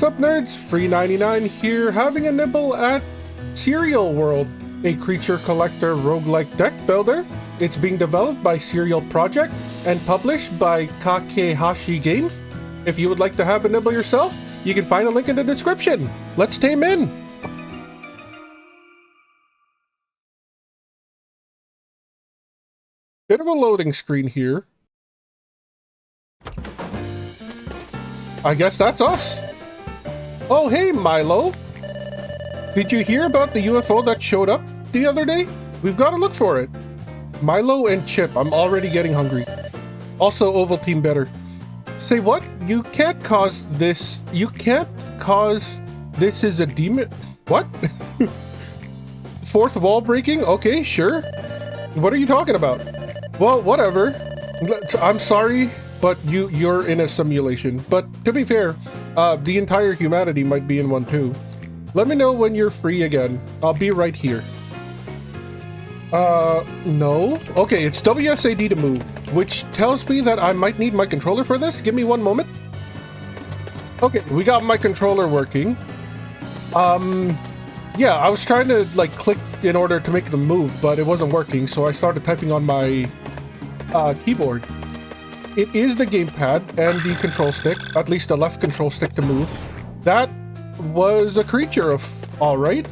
Sup Nerds, free 99 here, having a nibble at Cereal World, a creature collector roguelike deck builder. It's being developed by Cereal Project and published by Kakehashi Games. If you would like to have a nibble yourself, you can find a link in the description. Let's tame in! Bit of a loading screen here. I guess that's us. Oh, hey, Milo. Did you hear about the UFO that showed up the other day? We've got to look for it. Milo and Chip, I'm already getting hungry. Also, Ovaltine better. Say what? You can't cause this. You can't cause this is a demon. What? Fourth wall breaking? Okay, sure. What are you talking about? Well, whatever. I'm sorry, but you're in a simulation. But to be fair, the entire humanity might be in one too. Let me know when you're free again. I'll be right here. No. Okay, it's WSAD to move, which tells me that I might need my controller for this. Give me one moment. Okay, we got my controller working. Yeah, I was trying to like click in order to make the move, but it wasn't working, so I started typing on my keyboard. It is the gamepad and the control stick, at least the left control stick to move. That was a creature of all right.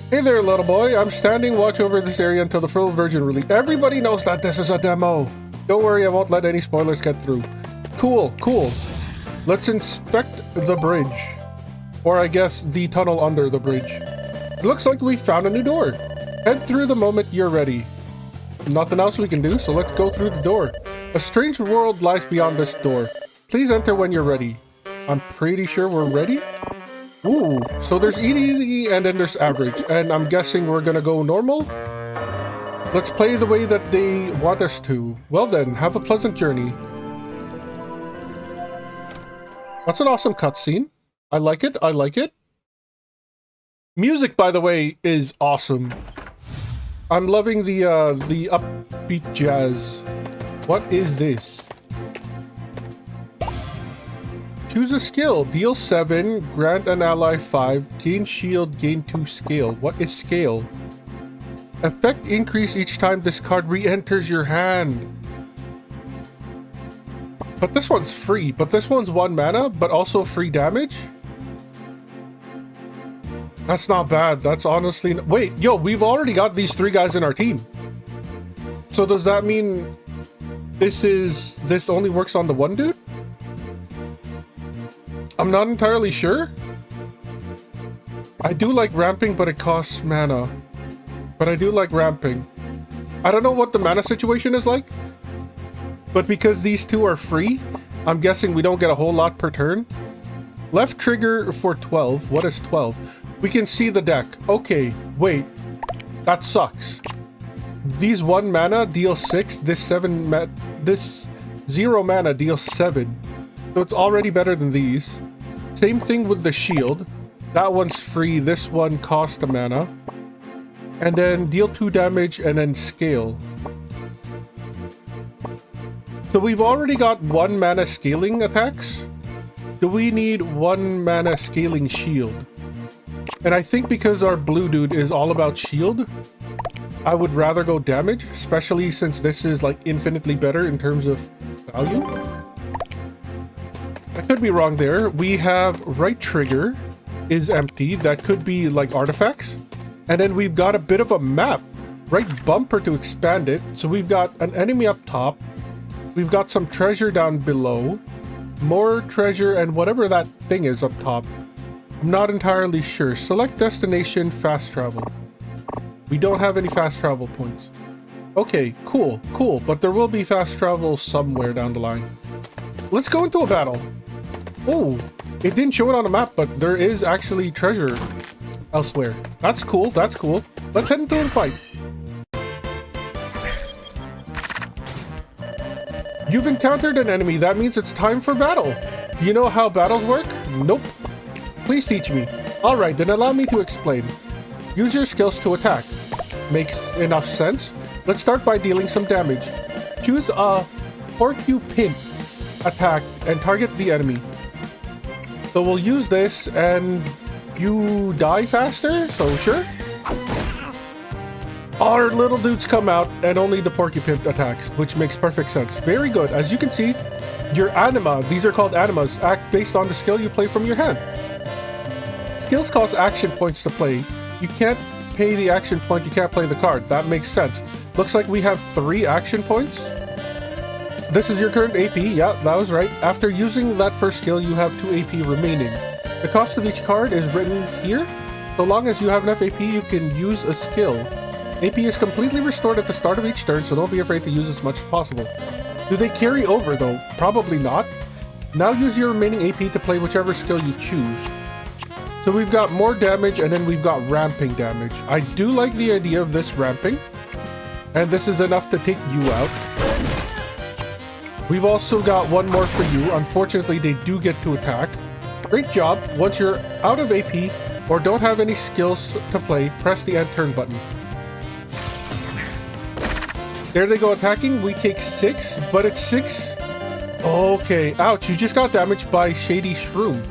Hey there, little boy. I'm standing watch over this area until the full version release. Everybody knows that this is a demo. Don't worry, I won't let any spoilers get through. Cool, cool. Let's inspect the bridge. Or I guess the tunnel under the bridge. It looks like we found a new door. Head through the moment you're ready. Nothing else we can do, so let's go through the door. A strange world lies beyond this door. Please enter when you're ready. I'm pretty sure we're ready. Ooh, so there's easy and then there's average, and I'm guessing we're gonna go normal? Let's play the way that they want us to. Well then, have a pleasant journey. That's an awesome cutscene. I like it, I like it. Music, by the way, is awesome. I'm loving the upbeat jazz. What is this? Choose a skill. Deal 7, grant an ally 5, gain shield, gain 2 scale. What is scale? Effect increase each time this card re-enters your hand. But this one's free, but this one's 1 mana, but also free damage? That's not bad. That's honestly... Wait, yo, we've already got these 3 guys in our team. So does that mean this only works on the one dude? I'm not entirely sure. I do like ramping, but it costs mana. But I do like ramping. I don't know what the mana situation is like, but because these 2 are free, I'm guessing we don't get a whole lot per turn. Left trigger for 12. What is 12? We can see the deck. Okay, wait. That sucks. These 1 mana deal 6. This 0 mana deals 7. So it's already better than these. Same thing with the shield. That one's free. This one costs a mana. And then deal 2 damage and then scale. So we've already got 1 mana scaling attacks. Do we need 1 mana scaling shield? And I think because our blue dude is all about shield, I would rather go damage, especially since this is like infinitely better in terms of value. I could be wrong there. We have right trigger is empty. That could be like artifacts. And then we've got a bit of a map. Right bumper to expand it. So we've got an enemy up top. We've got some treasure down below. More treasure and whatever that thing is up top. I'm not entirely sure. Select destination, fast travel. We don't have any fast travel points. Okay, cool, cool. But there will be fast travel somewhere down the line. Let's go into a battle. Oh, it didn't show it on the map, but there is actually treasure elsewhere. That's cool, that's cool. Let's head into the fight. You've encountered an enemy. That means it's time for battle. Do you know how battles work? Nope. Please teach me. Alright, then allow me to explain. Use your skills to attack. Makes enough sense. Let's start by dealing some damage. Choose a porcupine attack and target the enemy. So we'll use this and you die faster, so sure. Our little dudes come out and only the porcupine attacks, which makes perfect sense. Very good. As you can see, your anima, these are called animas, act based on the skill you play from your hand. Skills cost action points to play. You can't pay the action point, you can't play the card. That makes sense. Looks like we have 3 action points. This is your current AP. Yeah, that was right. After using that first skill, you have 2 AP remaining. The cost of each card is written here. So long as you have enough AP, you can use a skill. AP is completely restored at the start of each turn, so don't be afraid to use as much as possible. Do they carry over though? Probably not. Now use your remaining AP to play whichever skill you choose. So we've got more damage and then we've got ramping damage. I do like the idea of this ramping. And this is enough to take you out. We've also got one more for you. Unfortunately, they do get to attack. Great job. Once you're out of AP or don't have any skills to play, press the end turn button. There they go attacking. We take 6, but it's 6. Okay, ouch. You just got damaged by Shady Shroom.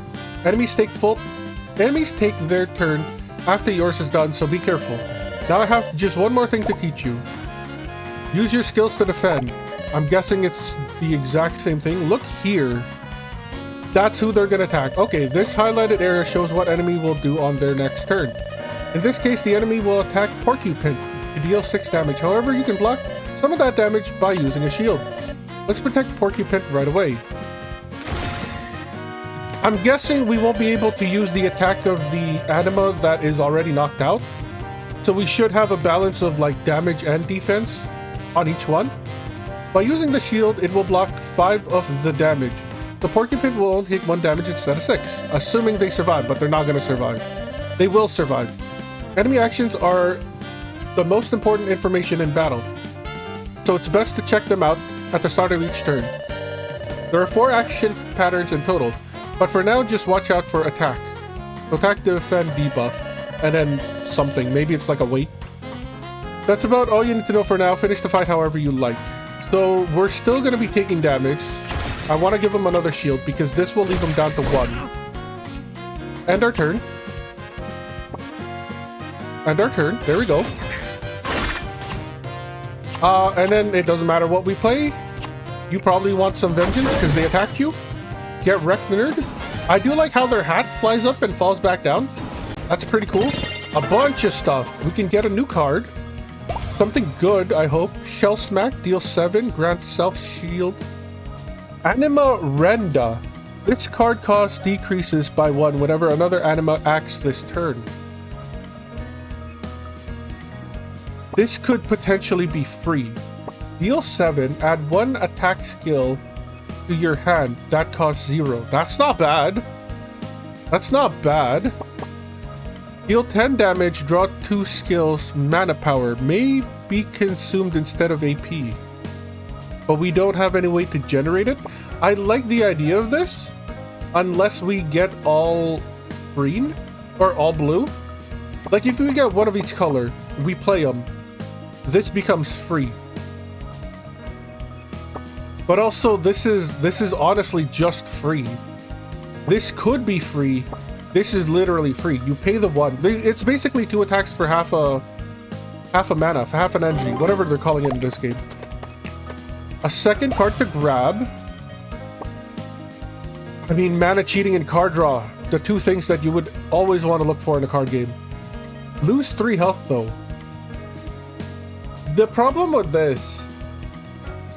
Enemies take their turn after yours is done, so be careful. Now I have just one more thing to teach you. Use your skills to defend. I'm guessing it's the exact same thing. Look here. That's who they're gonna attack. Okay, this highlighted area shows what enemy will do on their next turn. In this case, the enemy will attack Porcupine to deal 6 damage. However, you can block some of that damage by using a shield. Let's protect Porcupine right away. I'm guessing we won't be able to use the attack of the anima that is already knocked out. So we should have a balance of like damage and defense on each one. By using the shield, it will block 5 of the damage. The Porcupine will only take 1 damage instead of 6, assuming they survive, but they're not going to survive. They will survive. Enemy actions are the most important information in battle, so it's best to check them out at the start of each turn. There are 4 action patterns in total, but for now just watch out for attack. Attack, defend, debuff, and then something. Maybe it's like a weight. That's about all you need to know for now. Finish the fight however you like. So we're still going to be taking damage. I want to give him another shield because this will leave him down to 1. End our turn. End our turn. There we go. And then it doesn't matter what we play. You probably want some vengeance because they attacked you. Get wrecked, nerd. I do like how their hat flies up and falls back down. That's pretty cool. A bunch of stuff. We can get a new card. Something good, I hope. Shell Smack, deal 7, grants self-shield. Anima Renda. This card cost decreases by 1 whenever another anima acts this turn. This could potentially be free. Deal 7, add 1 attack skill to your hand. That costs 0. That's not bad. That's not bad. Deal 10 damage, draw 2 skills. Mana power may be consumed instead of AP. But we don't have any way to generate it. I like the idea of this. Unless we get all green or all blue. Like if we get one of each color, we play them. This becomes free. But also this is honestly just free. This could be free. This is literally free. You pay the 1. It's basically 2 attacks for half a mana, for half an energy, whatever they're calling it in this game. A second card to grab. I mean, mana cheating and card draw. The 2 things that you would always want to look for in a card game. Lose 3 health though. The problem with this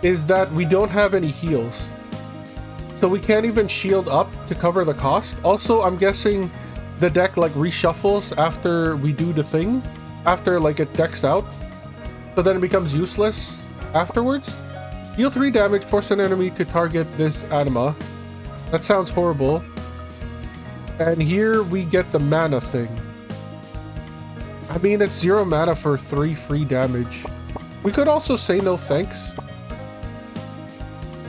is that we don't have any heals. So we can't even shield up to cover the cost. Also, I'm guessing the deck like reshuffles after we do the thing. After like it decks out. So then it becomes useless afterwards. Deal 3 damage, force an enemy to target this anima. That sounds horrible. And here we get the mana thing. I mean, it's 0 mana for 3 free damage. We could also say no thanks.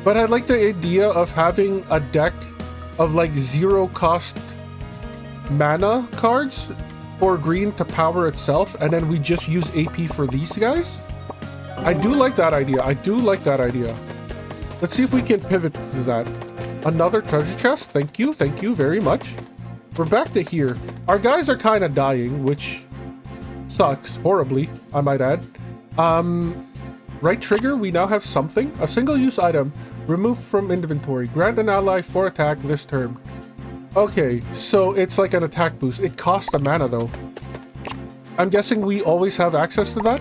But I like the idea of having a deck of like 0 cost mana cards for green to power itself, and then we just use AP for these guys. I do like that idea. I do like that idea. Let's see if we can pivot to that. Another treasure chest. Thank you very much. We're back to here. Our guys are kind of dying, which sucks horribly, I might add. Right trigger, we now have something. A single-use item removed from inventory. Grant an ally 4 attack this turn. Okay, so it's like an attack boost. It costs a mana though. I'm guessing we always have access to that.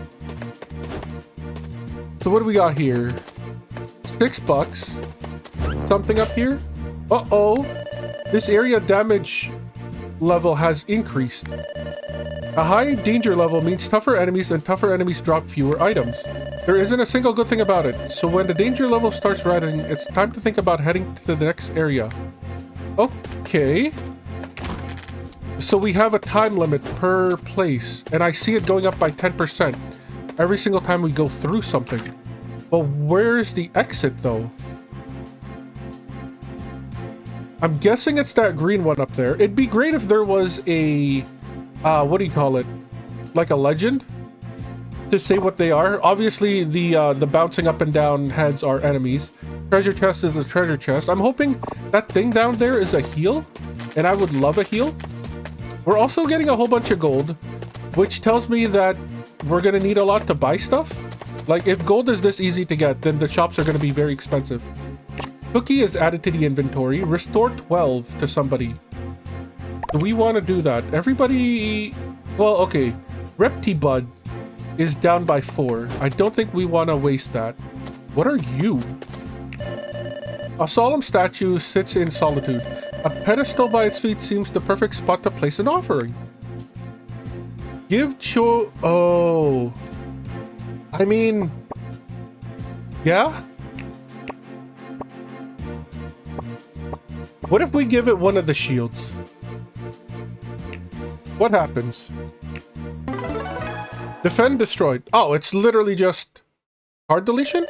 So what do we got here? $6. Something up here? Uh-oh. This area damage level has increased. A high danger level means tougher enemies, and tougher enemies drop fewer items. There isn't a single good thing about it, so when the danger level starts rising, it's time to think about heading to the next area. Okay. So we have a time limit per place, and I see it going up by 10% every single time we go through something. But where's the exit, though? I'm guessing it's that green one up there. It'd be great if there was a... what do you call it? Like a legend? To say what they are. Obviously, the bouncing up and down heads are enemies. Treasure chest is a treasure chest. I'm hoping that thing down there is a heal, and I would love a heal. We're also getting a whole bunch of gold, which tells me that we're gonna need a lot to buy stuff. Like, if gold is this easy to get, then the shops are gonna be very expensive. Cookie is added to the inventory. Restore 12 to somebody. Do we want to do that? Everybody... Well, okay. Reptibud is down by 4. I don't think we want to waste that. What are you? A solemn statue sits in solitude. A pedestal by its feet seems the perfect spot to place an offering. Give cho... Oh... I mean... Yeah? What if we give it one of the shields? What happens? Defend destroyed. Oh, it's literally just... Card deletion?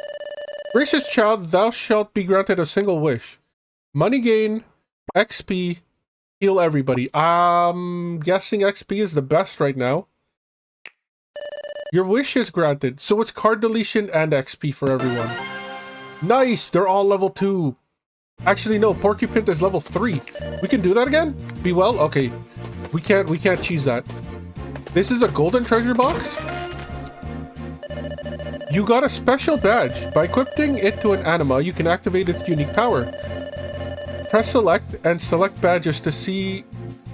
Gracious child, thou shalt be granted a single wish. Money gain, XP, heal everybody. I'm guessing XP is the best right now. Your wish is granted. So it's card deletion and XP for everyone. Nice! They're all level 2. Actually, no. Porcupine is level 3. We can do that again? Be well? Okay. We can't cheese that. This is a golden treasure box? You got a special badge. By equipping it to an anima, you can activate its unique power. Press select and select badges to see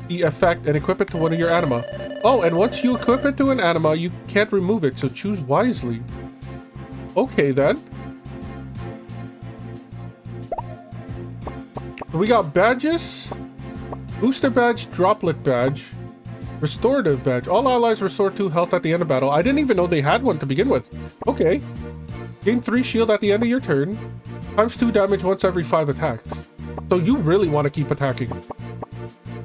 the effect and equip it to one of your anima. Oh, and once you equip it to an anima, you can't remove it, so choose wisely. Okay, then. We got badges. Booster badge, droplet badge, restorative badge. All allies restore 2 health at the end of battle. I didn't even know they had one to begin with. Okay. Gain 3 shield at the end of your turn. Times 2 damage once every 5 attacks. So you really want to keep attacking.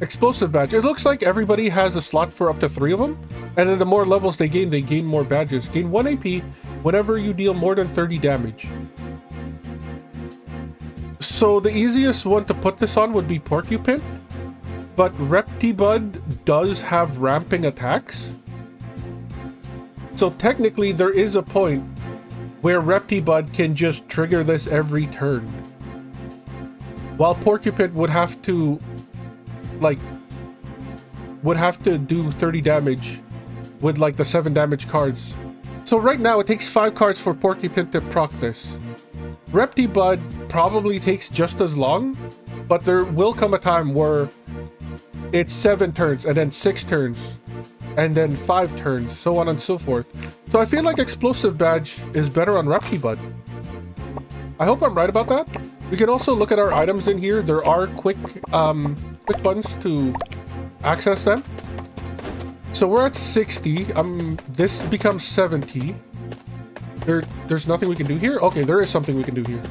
Explosive badge. It looks like everybody has a slot for up to 3 of them. And then the more levels they gain more badges. Gain 1 AP whenever you deal more than 30 damage. So the easiest one to put this on would be Porcupine. But Reptibud does have ramping attacks. So technically there is a point where Reptibud can just trigger this every turn. While Porcupine would have to do 30 damage with like the 7 damage cards. So right now it takes 5 cards for Porcupine to proc this. Reptibud probably takes just as long, but there will come a time where it's 7 turns, and then 6 turns, and then 5 turns, so on and so forth. So I feel like Explosive Badge is better on Reptibud. I hope I'm right about that. We can also look at our items in here. There are quick buttons to access them. So we're at 60. This becomes 70. There's nothing we can do here? Okay, there is something we can do here.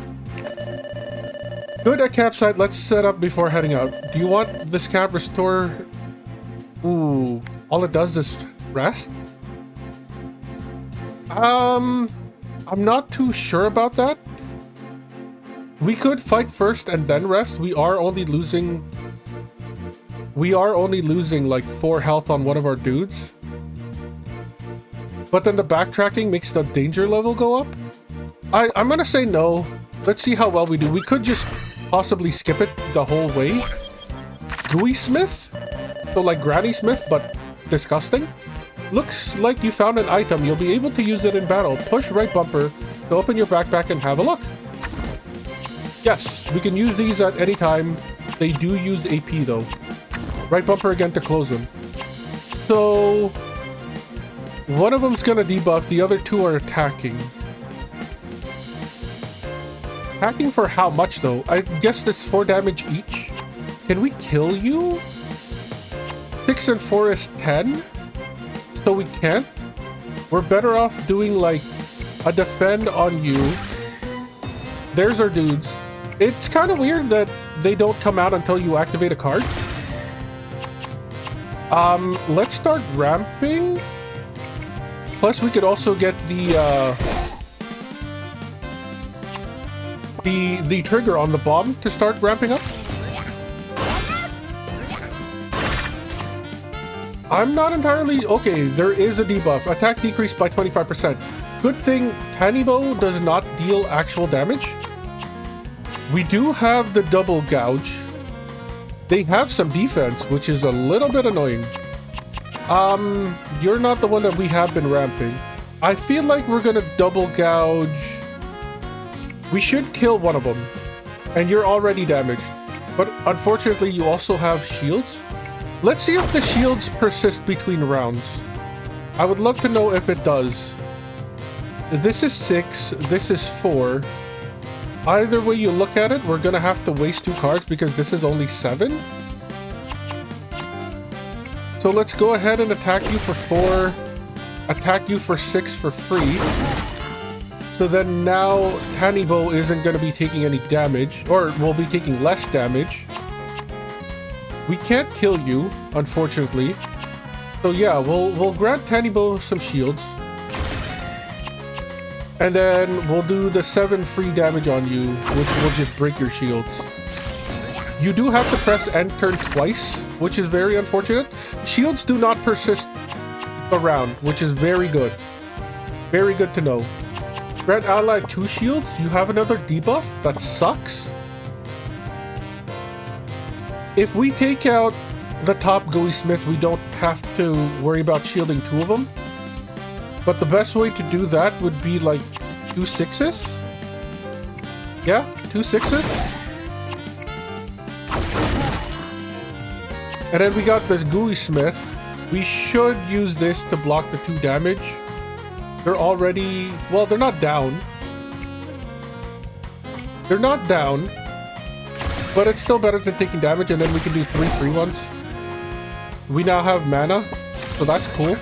Good at campsite. Let's set up before heading out. Do you want this camp restore? Ooh, all it does is rest? I'm not too sure about that. We could fight first and then rest. We are only losing like 4 health on one of our dudes. But then the backtracking makes the danger level go up. I'm gonna say no. Let's see how well we do. We could just possibly skip it the whole way. Gooey Smith? So like Granny Smith, but disgusting. Looks like you found an item. You'll be able to use it in battle. Push right bumper to open your backpack and have a look. Yes, we can use these at any time. They do use AP though. Right bumper again to close them. So one of them's gonna debuff, the other two are attacking. Attacking for how much though? I guess that's 4 damage each. Can we kill you? 6 and 4 is 10. So we can't. We're better off doing like a defend on you. There's our dudes. It's kind of weird that they don't come out until you activate a card. Let's start ramping. Plus we could also get the trigger on the bomb to start ramping up. I'm not entirely... Okay, there is a debuff. Attack decreased by 25%. Good thing Tiny Bow does not deal actual damage. We do have the double gouge. They have some defense, which is a little bit annoying. You're not the one that we have been ramping. I feel like we're gonna double gouge. We should kill one of them. And you're already damaged. But unfortunately, you also have shields. Let's see if the shields persist between rounds. I would love to know if it does. This is 6, this is 4. Either way you look at it, we're gonna have to waste 2 cards because this is only 7. So let's go ahead and attack you for 4. Attack you for 6 for free. So then now Tiny Bow isn't gonna be taking any damage, or will be taking less damage. We can't kill you, unfortunately. So yeah, we'll grant Tiny Bow some shields. And then we'll do the 7 free damage on you, which will just break your shields. You do have to press end turn twice, which is very unfortunate. Shields do not persist around, which is very good. Very good to know. Grant ally 2 shields. You have another debuff? That sucks. If we take out the top Gooey Smith, we don't have to worry about shielding 2 of them. But the best way to do that would be like 2 6s. Yeah, 2 6s. And then we got this Gooey Smith. We should use this to block the 2 damage. They're already... Well, they're not down. They're not down. But it's still better than taking damage, and then we can do 3 free ones. We now have mana, so that's cool.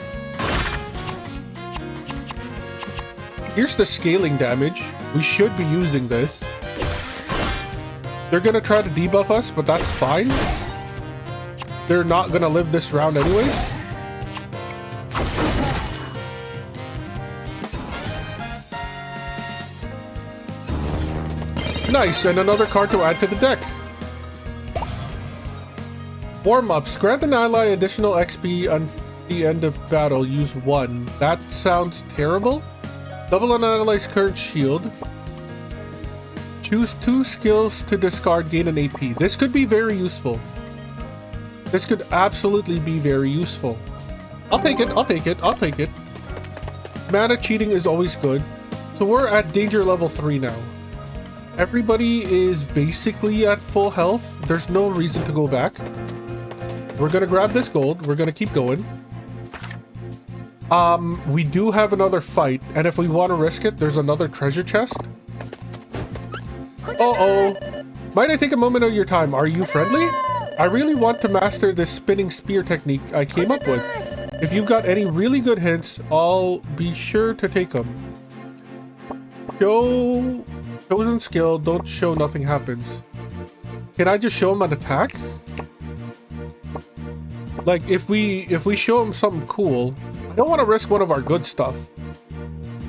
Here's the scaling damage. We should be using this. They're gonna try to debuff us, but that's fine. They're not gonna live this round anyways. Nice, and another card to add to the deck. Warm-ups. Grant an ally additional XP on the end of battle. Use 1. That sounds terrible. Double an ally's current shield. Choose 2 skills to discard, gain an AP. This could be very useful. This could absolutely be very useful. I'll take it, I'll take it, I'll take it. Mana cheating is always good. So we're at danger level 3 now. Everybody is basically at full health. There's no reason to go back. We're gonna grab this gold. We're gonna keep going. We do have another fight, and if we want to risk it, there's another treasure chest. Uh-oh. Might I take a moment of your time? Are you friendly? I really want to master this spinning spear technique I came up with. If you've got any really good hints, I'll be sure to take them. Chosen skill, don't show, nothing happens. Can I just show him an attack? Like, if we show him something cool, I don't want to risk one of our good stuff.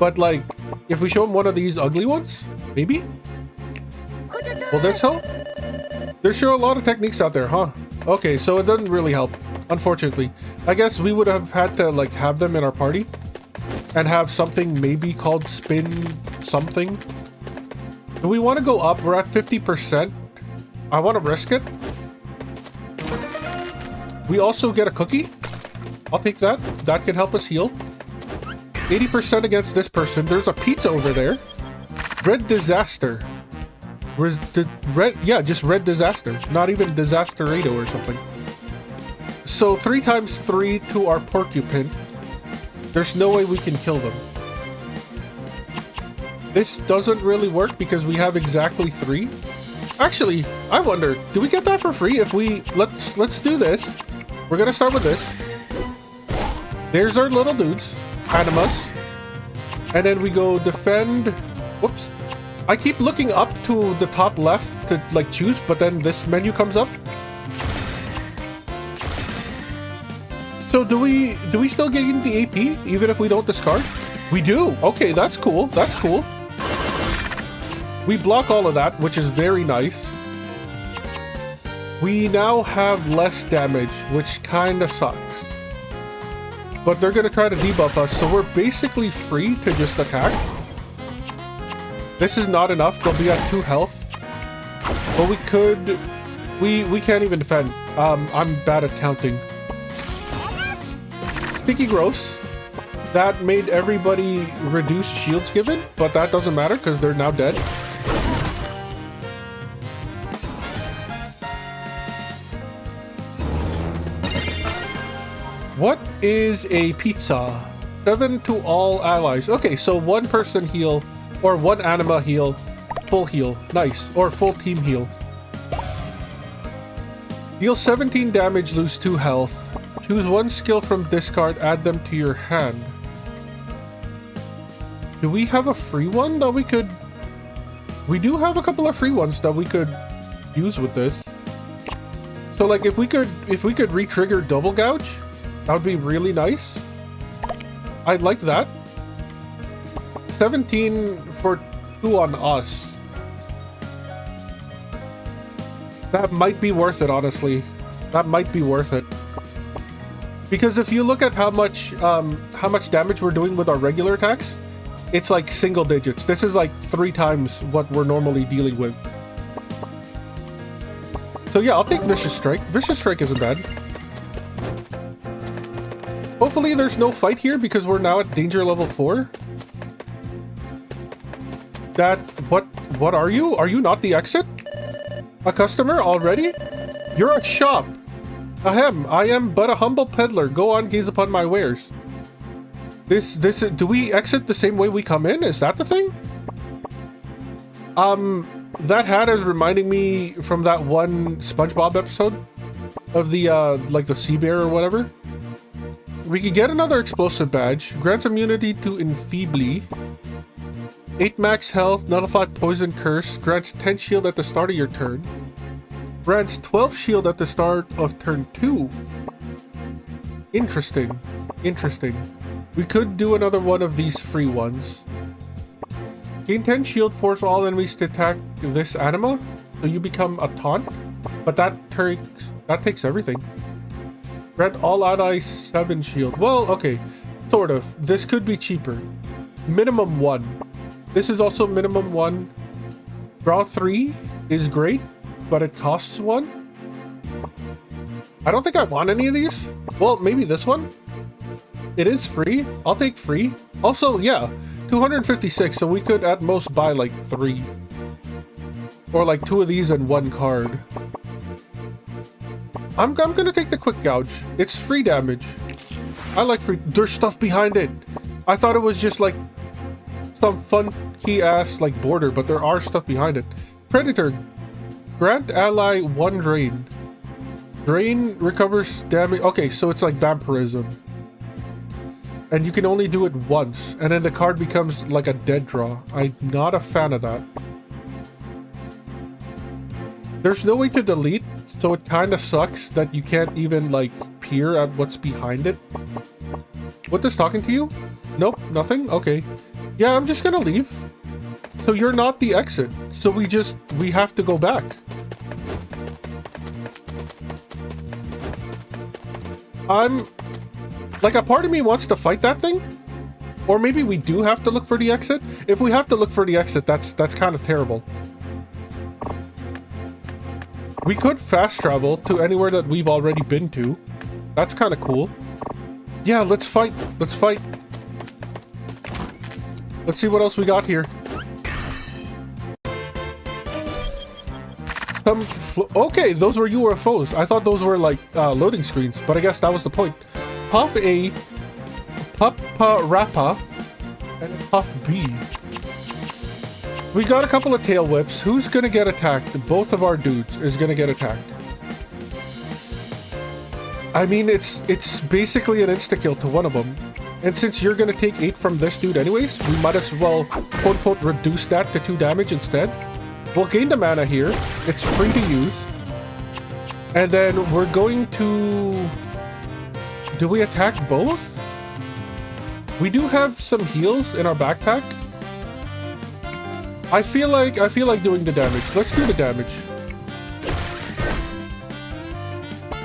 But like, if we show him one of these ugly ones, maybe? Will this help? There's sure a lot of techniques out there, huh? Okay, so it doesn't really help, unfortunately. I guess we would have had to like have them in our party and have something maybe called spin something. Do we want to go up? We're at 50%. I want to risk it. We also get a cookie. I'll take that. That can help us heal. 80% against this person. There's a pizza over there. Red disaster. Yeah, just red disaster. Not even disasterado or something. So 3 times 3 to our porcupine. There's no way we can kill them. This doesn't really work because we have exactly 3. Actually, I wonder, do we get that for free if we... Let's do this. We're gonna start with this. There's our little dudes. Animas. And then we go defend... Whoops. I keep looking up to the top left to like choose, but then this menu comes up. So do we still gain the AP even if we don't discard? We do. Okay, that's cool. That's cool. We block all of that, which is very nice. We now have less damage, which kind of sucks. But they're going to try to debuff us, so we're basically free to just attack. This is not enough. They'll be at 2 health. But we could... We can't even defend. I'm bad at counting. Sticky gross. That made everybody reduce shields given, but that doesn't matter because they're now dead. What is a pizza? 7 to all allies. Okay, so 1 person heal, or 1 anima heal, full heal. Nice. Or full team heal. Deal 17 damage, lose 2 health. Choose 1 skill from discard, add them to your hand. Do we have a free one that we could... We do have a couple of free ones that we could use with this. So like if we could re-trigger double gouge, that would be really nice. I'd like that. 17 for 2 on us. That might be worth it, honestly. That might be worth it. Because if you look at how much damage we're doing with our regular attacks, it's like single digits. This is like 3 times what we're normally dealing with. So yeah, I'll take Vicious Strike. Vicious Strike isn't bad. Hopefully there's no fight here because we're now at danger level 4. What are you? Are you not the exit? A customer already? You're a shop. Ahem, I am but a humble peddler. Go on, gaze upon my wares. Do we exit the same way we come in? Is that the thing? That hat is reminding me from that one SpongeBob episode of the, like the sea bear or whatever. We could get another explosive badge. Grants immunity to enfeebly. 8 max health, nullified poison curse. Grants 10 shield at the start of your turn. Grants 12 shield at the start of turn 2. Interesting. Interesting. We could do another one of these free ones. Gain 10 shield, force all enemies to attack this anima. So you become a taunt. But that takes everything. Grant all allies 7 shield. Well, okay. Sort of. This could be cheaper. Minimum 1. This is also minimum 1. Draw 3 is great, but it costs 1. I don't think I want any of these. Well, maybe this one. It is free. I'll take free. Also, yeah, 256, so we could at most buy like 3. Or like 2 of these and 1 card. I'm gonna take the quick gouge. It's free damage. I like free. There's stuff behind it. I thought it was just like some funky ass like border, but there are stuff behind it. Predator. Grant ally 1 drain. Drain recovers damage. Okay, so it's like vampirism. And you can only do it once, and then the card becomes like a dead draw. I'm not a fan of that. There's no way to delete, so it kind of sucks that you can't even like peer at what's behind it. What is talking to you? Nope, nothing? Okay. Yeah, I'm just gonna leave. So you're not the exit. So we have to go back. Like, a part of me wants to fight that thing. Or maybe we do have to look for the exit. If we have to look for the exit, that's kind of terrible. We could fast travel to anywhere that we've already been to. That's kind of cool. Yeah, let's fight. Let's fight. Let's see what else we got here. Okay, those were UFOs. I thought those were like loading screens, but I guess that was the point. Puff A, Papa Rappa, and Puff B. We got a couple of tail whips. Who's gonna get attacked? Both of our dudes is gonna get attacked. I mean, it's basically an insta-kill to one of them. And since you're gonna take 8 from this dude anyways, we might as well quote-unquote reduce that to 2 damage instead. We'll gain the mana here. It's free to use. And then we're going to... Do we attack both? We do have some heals in our backpack. I feel like doing the damage. Let's do the damage.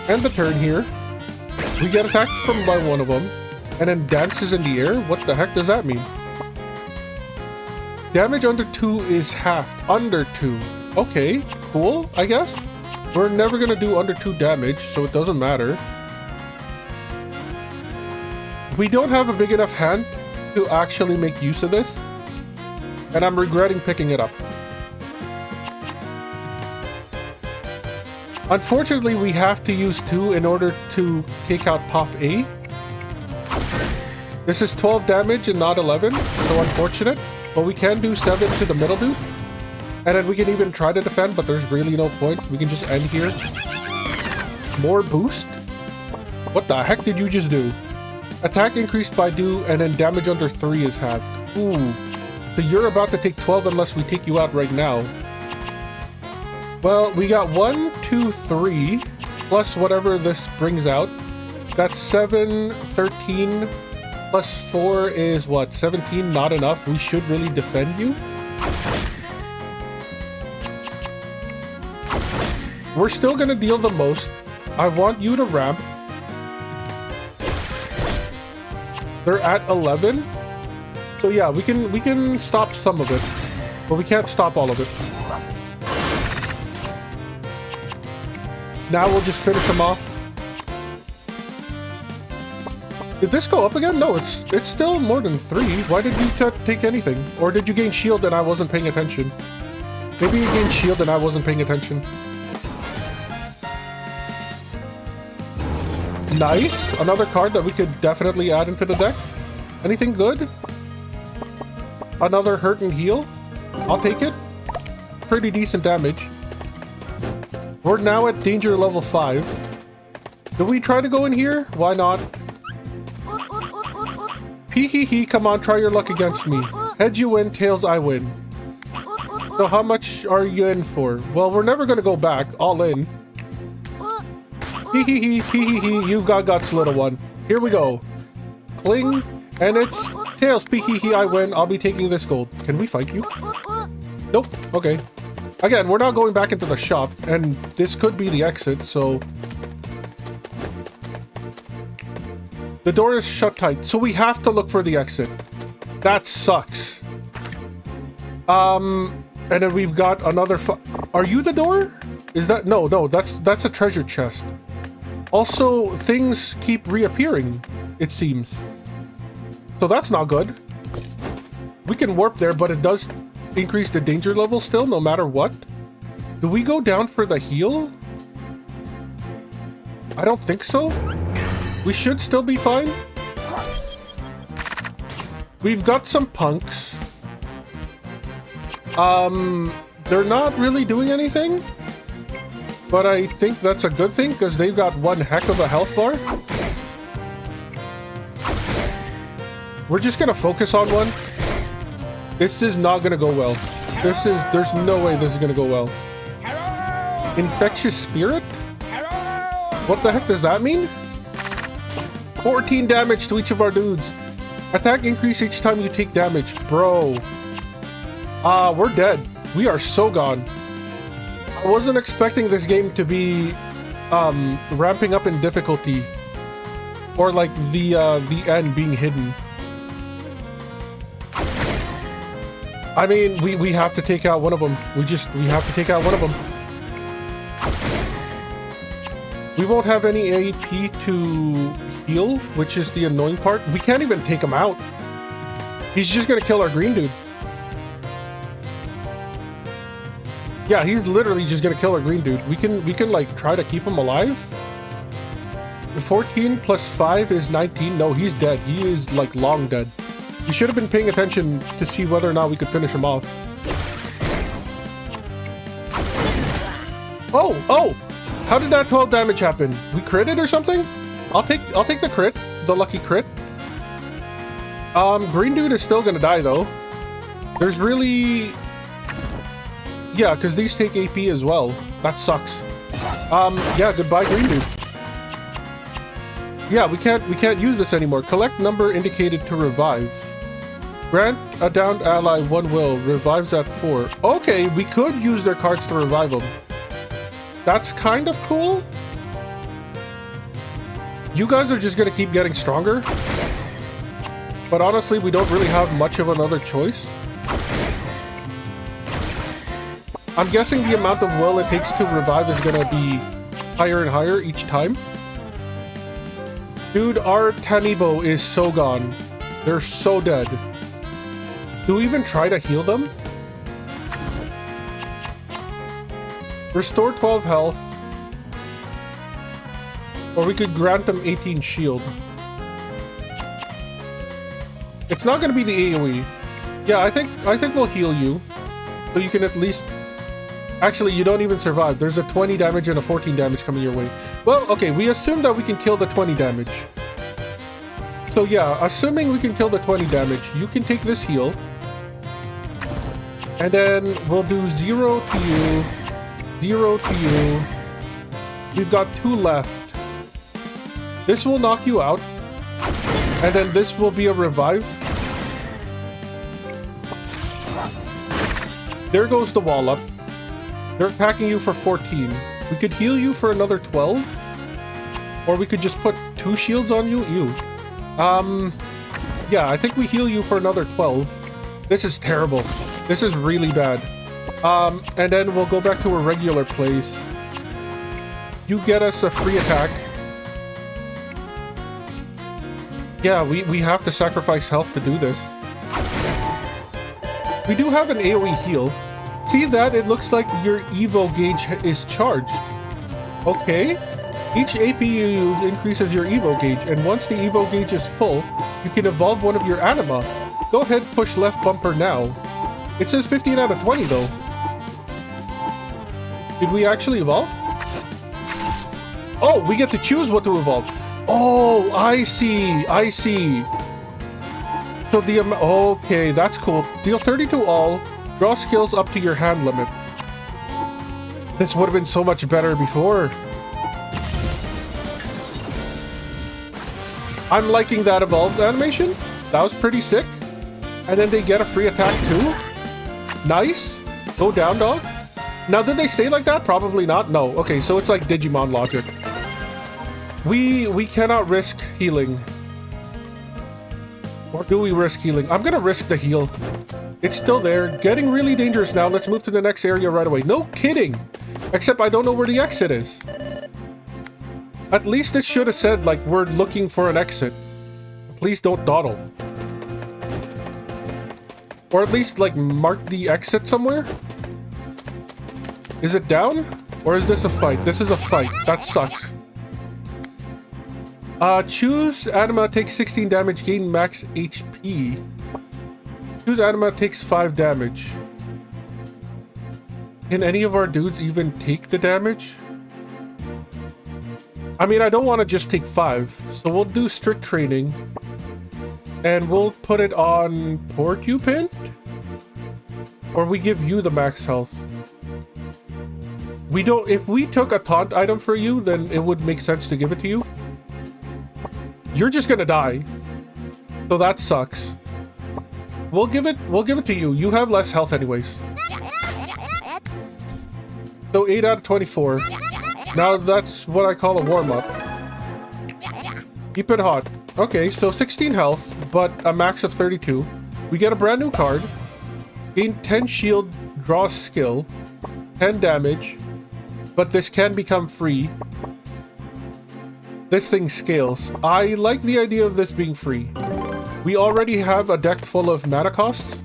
End the turn here. We get attacked from by one of them. And then dances in the air? What the heck does that mean? Damage under 2 is halved. Under 2. Okay, cool, I guess. We're never gonna do under 2 damage, so it doesn't matter. We don't have a big enough hand to actually make use of this. And I'm regretting picking it up. Unfortunately, we have to use 2 in order to take out Puff A. This is 12 damage and not 11, so unfortunate. But we can do 7 to the middle dude. And then we can even try to defend, but there's really no point. We can just end here. More boost? What the heck did you just do? Attack increased by 2, and then damage under 3 is halved. Ooh. So you're about to take 12 unless we take you out right now. Well, we got 1, 2, 3, plus whatever this brings out. That's 7, 13, plus 4 is what? 17, not enough. We should really defend you. We're still gonna deal the most. I want you to ramp. They're at 11. So yeah, we can stop some of it, but we can't stop all of it. Now we'll just finish them off. Did this go up again? No, it's still more than 3. Why did you take anything? Or did you gain shield and I wasn't paying attention? Maybe you gained shield and I wasn't paying attention. Nice. Another card that we could definitely add into the deck. Anything good? Another hurt and heal. I'll take it. Pretty decent damage. We're now at danger level 5. Do we try to go in here? Why not? Hee, come on, try your luck against me. Heads you win, tails I win. So how much are you in for? Well, we're never gonna go back. All in. Hee, you've got guts, little one. Here we go. Cling, and it's tails. Hee, I win. I'll be taking this gold. Can we fight you? Nope. Okay. Again, we're not going back into the shop, and this could be the exit, so... The door is shut tight, so we have to look for the exit. That sucks. And then we've got another Are you the door? Is that... No, that's a treasure chest. Also, things keep reappearing, it seems. So that's not good. We can warp there, but it does increase the danger level still, no matter what. Do we go down for the heal? I don't think so. We should still be fine. We've got some punks. They're not really doing anything. But I think that's a good thing, because they've got one heck of a health bar. We're just gonna focus on one. This is not gonna go well. There's no way this is gonna go well. Infectious Spirit? What the heck does that mean? 14 damage to each of our dudes. Attack increase each time you take damage. Bro. We're dead. We are so gone. I wasn't expecting this game to be ramping up in difficulty. Or like the end being hidden. I mean, we have to take out one of them. We have to take out one of them. We won't have any AP to heal, which is the annoying part. We can't even take him out. He's just gonna kill our green dude. Yeah, he's literally just gonna kill our green dude. We can like try to keep him alive. 14 plus 5 is 19. No, he's dead. He is like long dead. We should have been paying attention to see whether or not we could finish him off. Oh! How did that 12 damage happen? We critted or something? I'll take the crit, the lucky crit. Green dude is still gonna die though. There's really... Yeah, because these take AP as well. That sucks. Yeah, goodbye green dude. Yeah, we can't use this anymore. Collect number indicated to revive. Grant a downed ally 1 will. Revives at 4. Okay, we could use their cards to revive them. That's kind of cool. You guys are just gonna keep getting stronger. But honestly, we don't really have much of another choice. I'm guessing the amount of will it takes to revive is gonna be higher and higher each time. Dude, our Tanibo is so gone. They're so dead. Do we even try to heal them? Restore 12 health. Or we could grant them 18 shield. It's not gonna be the AoE. Yeah, I think we'll heal you. So you can at least... Actually, you don't even survive. There's a 20 damage and a 14 damage coming your way. Well, okay, we assume that we can kill the 20 damage. So yeah, assuming we can kill the 20 damage, you can take this heal. And then we'll do 0 to you, 0 to you. We've got 2 left. This will knock you out. And then this will be a revive. There goes the wall up. They're attacking you for 14. We could heal you for another 12. Or we could just put 2 shields on you. Yeah, I think we heal you for another 12. This is terrible. This is really bad. And then we'll go back to a regular place. You get us a free attack. Yeah, we have to sacrifice health to do this. We do have an AoE heal. See that? It looks like your Evo gauge is charged. Okay. Each AP you use increases your Evo gauge, and once the Evo gauge is full, you can evolve one of your anima. Go ahead, push left bumper now. It says 15 out of 20 though. Did we actually evolve? Oh, we get to choose what to evolve. Oh, I see. I see. So the okay, that's cool. Deal 30 to all. Draw skills up to your hand limit. This would have been so much better before. I'm liking that evolved animation. That was pretty sick. And then they get a free attack too. Nice. Go down, dog. Now, did they stay like that? Probably not. No. Okay, so it's like Digimon logic. We cannot risk healing. Or do we risk healing? I'm gonna risk the heal. It's still there. Getting really dangerous now. Let's move to the next area right away. No kidding. Except I don't know where the exit is. At least it should have said, like, we're looking for an exit. Please don't dawdle. Or at least, like, mark the exit somewhere? Is it down? Or is this a fight? This is a fight. That sucks. Choose anima takes 16 damage, gain max HP. Choose anima takes 5 damage. Can any of our dudes even take the damage? I mean, I don't want to just take 5, so we'll do strict training. And we'll put it on Porcupine? Or we give you the max health. We don't... If we took a taunt item for you, then it would make sense to give it to you. You're just gonna die. So that sucks. We'll give it to you. You have less health anyways. So 8 out of 24. Now that's what I call a warm-up. Keep it hot. Okay, so 16 health, but a max of 32. We get a brand new card. Gain 10 shield, draw skill. 10 damage. But this can become free. this thing scales. I like the idea of this being free. We already have a deck full of mana costs.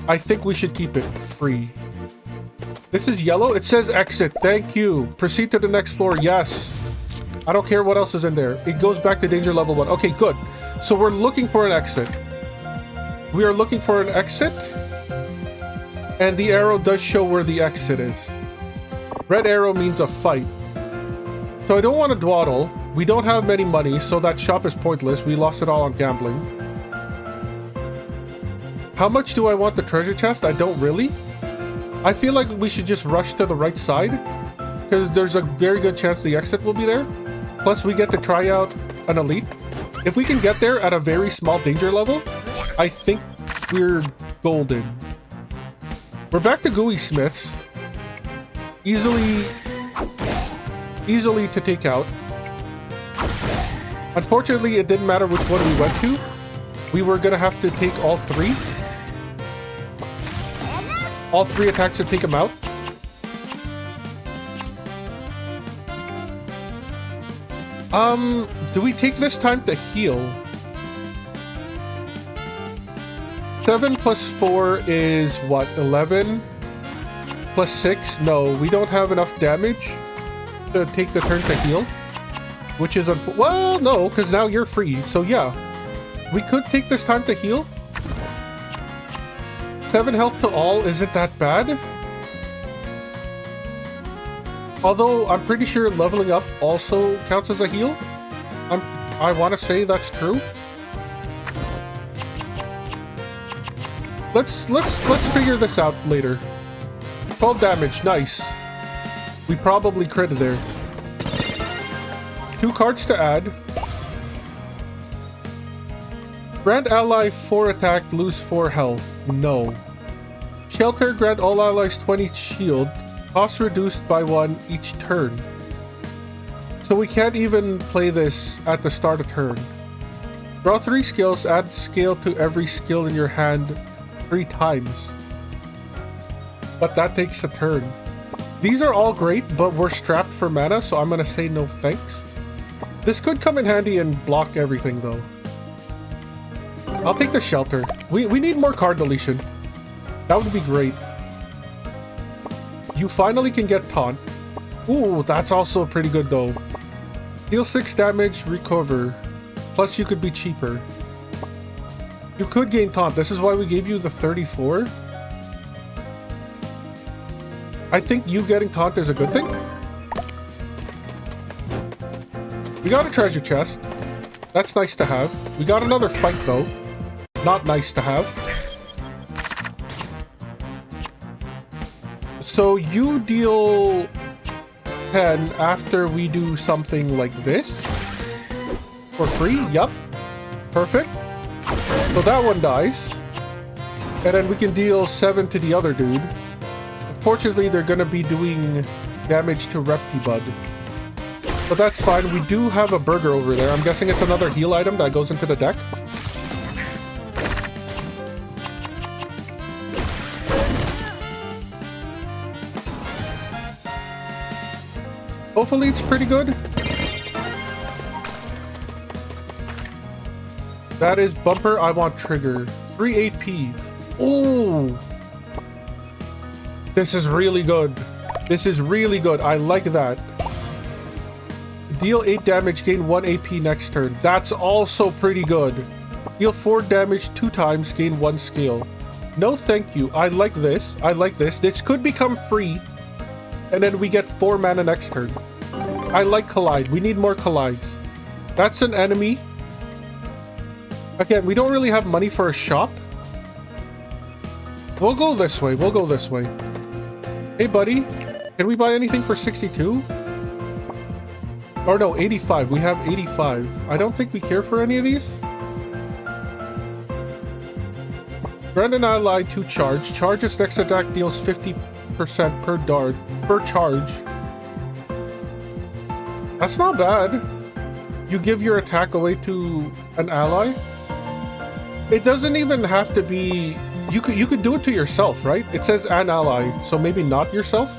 I think we should keep it free. This is yellow. It says exit. Thank you. Proceed to the next floor. Yes. I don't care what else is in there. It goes back to danger level 1. Okay, good. So we're looking for an exit. We are looking for an exit. And the arrow does show where the exit is. Red arrow means a fight. So I don't want to dawdle. We don't have many money, so that shop is pointless. We lost it all on gambling. How much do I want the treasure chest? I don't really. I feel like we should just rush to the right side, because there's a very good chance the exit will be there. Plus, we get to try out an elite. If we can get there at a very small danger level, I think we're golden. We're back to Gooey Smiths. Easily to take out. Unfortunately, it didn't matter which one we went to. We were gonna have to take all three. All three attacks to take him out. Do we take this time to heal? 7 plus 4 is what? 11? Plus 6? No, we don't have enough damage to take the turn to heal. Which is well, no, because now you're free. So yeah, we could take this time to heal. 7 health to all isn't that bad. Although I'm pretty sure leveling up also counts as a heal. I want to say that's true. Let's figure this out later. 12 damage, nice. We probably critted there. 2 cards to add. Grant ally 4 attack, lose 4 health. No. Shelter, grant all allies 20 shield. Cost reduced by 1 each turn. So we can't even play this at the start of turn. Draw 3 skills, add scale to every skill in your hand 3 times. But that takes a turn. These are all great, but we're strapped for mana, so I'm gonna say no thanks. This could come in handy and block everything though. I'll take the shelter. We need more card deletion. That would be great. You finally can get taunt. Ooh, that's also pretty good though. Deal 6 damage, recover. Plus you could be cheaper. You could gain taunt. This is why we gave you the 34. I think you getting taunt is a good thing. We got a treasure chest. That's nice to have. We got another fight though. Not nice to have. So you deal 10 after we do something like this? For free? Yup. Perfect. So that one dies. And then we can deal 7 to the other dude. Unfortunately, they're gonna be doing damage to Reptibud. But that's fine. We do have a burger over there. I'm guessing it's another heal item that goes into the deck. Hopefully it's pretty good. That is bumper. I want trigger. 3 AP. Ooh. This is really good. This is really good. I like that. Deal 8 damage, gain 1 AP next turn. That's also pretty good. Deal 4 damage 2 times, gain 1 skill. No thank you. I like this. I like this. This could become free. And then we get 4 mana next turn. I like Collide. We need more Collides. That's an enemy. Again, we don't really have money for a shop. We'll go this way. We'll go this way. Hey, buddy. Can we buy anything for 62? Or no, 85. We have 85. I don't think we care for any of these. Grant an ally to charge. Charge's next attack deals 50% per dart per charge. That's not bad. You give your attack away to an ally. It doesn't even have to be. You could do it to yourself, right? It says an ally, so maybe not yourself.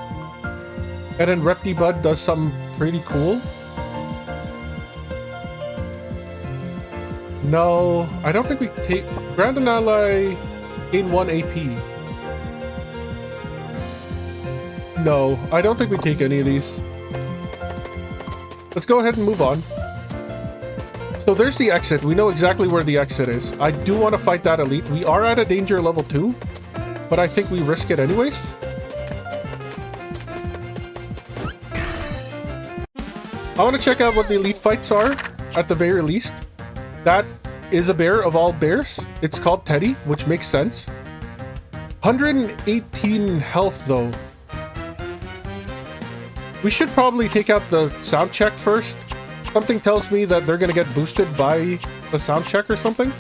And then Reptibud does something pretty cool. No, I don't think we take... Grant an ally gain 1 AP. No, I don't think we take any of these. Let's go ahead and move on. So there's the exit. We know exactly where the exit is. I do want to fight that elite. We are at a danger level 2, but I think we risk it anyways. I want to check out what the elite fights are, at the very least. That is a bear of all bears. It's called Teddy, which makes sense. 118 health, though. We should probably take out the sound check first. Something tells me that they're going to get boosted by the sound check or something.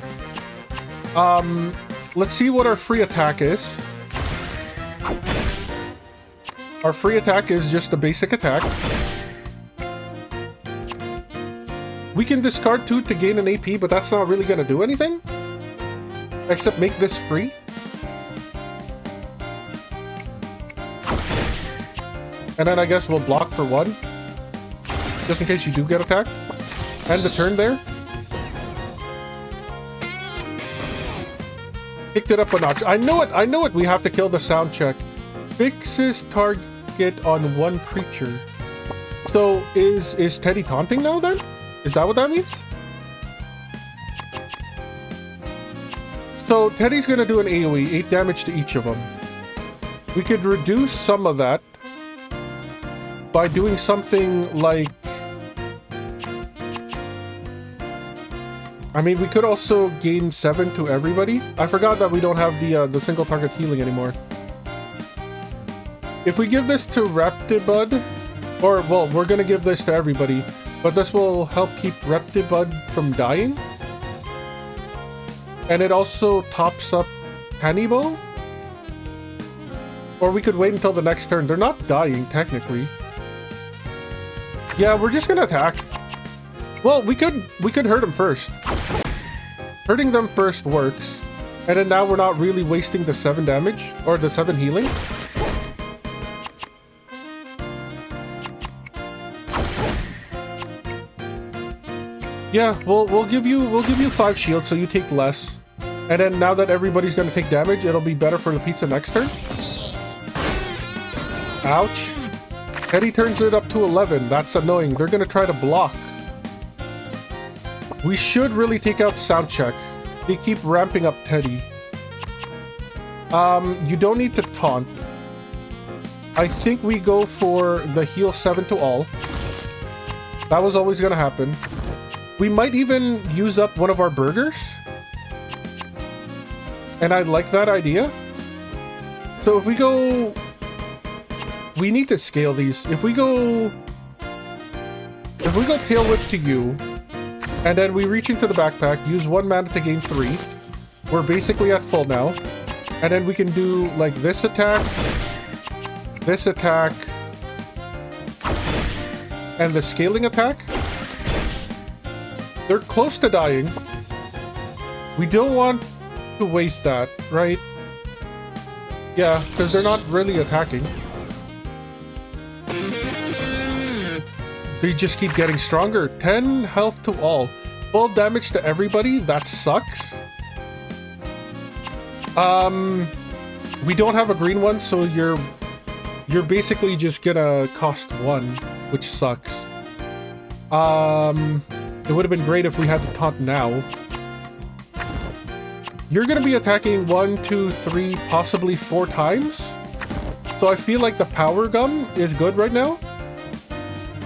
Let's see what our free attack is. Our free attack is just a basic attack. We can discard 2 to gain an AP, but that's not really going to do anything. Except make this free. And then I guess we'll block for 1. Just in case you do get attacked. End the turn there. Picked it up a notch. I know it! We have to kill the sound check. Fixes target on 1 creature. So, is Teddy taunting now then? Is that what that means? So, Teddy's gonna do an AoE, 8 damage to each of them. We could reduce some of that by doing something like... I mean, we could also gain 7 to everybody. I forgot that we don't have the single target healing anymore. If we give this to Reptibud, or, well, we're gonna give this to everybody, but this will help keep Reptibud from dying. And it also tops up Hannibal. Or we could wait until the next turn. They're not dying, technically. Yeah, we're just gonna attack. Well, we could hurt them first. Hurting them first works. And then now we're not really wasting the 7 damage, or the 7 healing. Yeah, we'll give you 5 shields, so you take less. And then now that everybody's gonna take damage, it'll be better for the pizza next turn. Ouch. Teddy turns it up to 11. That's annoying. They're gonna try to block. We should really take out sound check. They keep ramping up Teddy. You don't need to taunt. I think we go for the heal 7 to all. That was always gonna happen. We might even use up one of our burgers. And I like that idea. So if we go... We need to scale these. If we go Tail Whip to you, and then we reach into the backpack, use 1 mana to gain 3. We're basically at full now. And then we can do like this attack, and the scaling attack. They're close to dying. We don't want to waste that, right? Yeah, because they're not really attacking. They just keep getting stronger. 10 health to all. Full damage to everybody. That sucks. We don't have a green one, so you're basically just gonna cost 1, which sucks. It would have been great if we had the taunt now. You're gonna be attacking 1, 2, 3, possibly 4 times. So I feel like the power gum is good right now.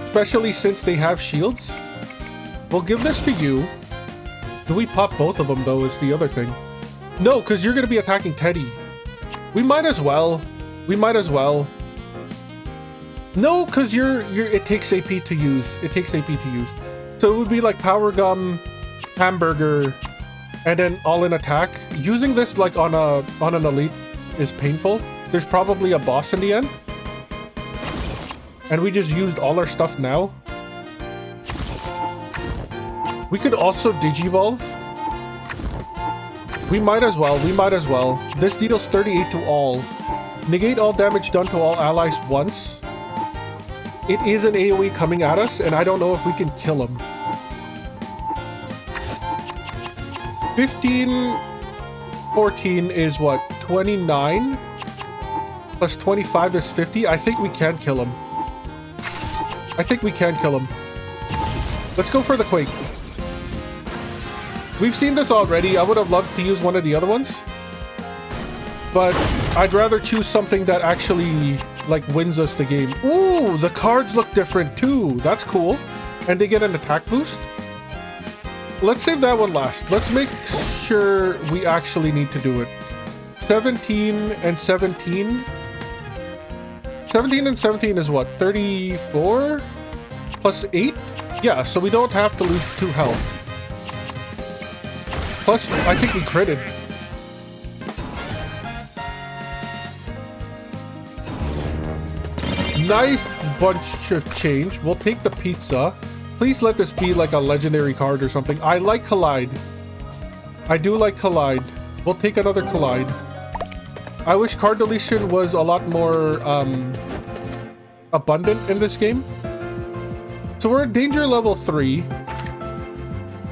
Especially since they have shields. We'll give this to you. Do we pop both of them though is the other thing. No, because you're gonna be attacking Teddy. We might as well. No, because it takes AP to use. So it would be like Power Gum, Hamburger, and then all in attack. Using this like on an elite is painful. There's probably a boss in the end. And we just used all our stuff now. We could also Digivolve. We might as well. This deals 38 to all. Negate all damage done to all allies once. It is an AoE coming at us, and I don't know if we can kill him. 15, 14 is what? 29? Plus 25 is 50. I think we can kill him. I think we can kill him. Let's go for the Quake. We've seen this already. I would have loved to use one of the other ones. But I'd rather choose something that actually, like, wins us the game. Ooh, the cards look different too. That's cool. And they get an attack boost. Let's save that one last. Let's make sure we actually need to do it. 17 and 17. 17 and 17 is what? 34? Plus 8? Yeah, so we don't have to lose 2 health. Plus, I think we critted. Nice bunch of change. We'll take the pizza. Please let this be like a legendary card or something. I like Collide. I do like Collide. We'll take another Collide. I wish card deletion was a lot more abundant in this game. So we're at danger level 3.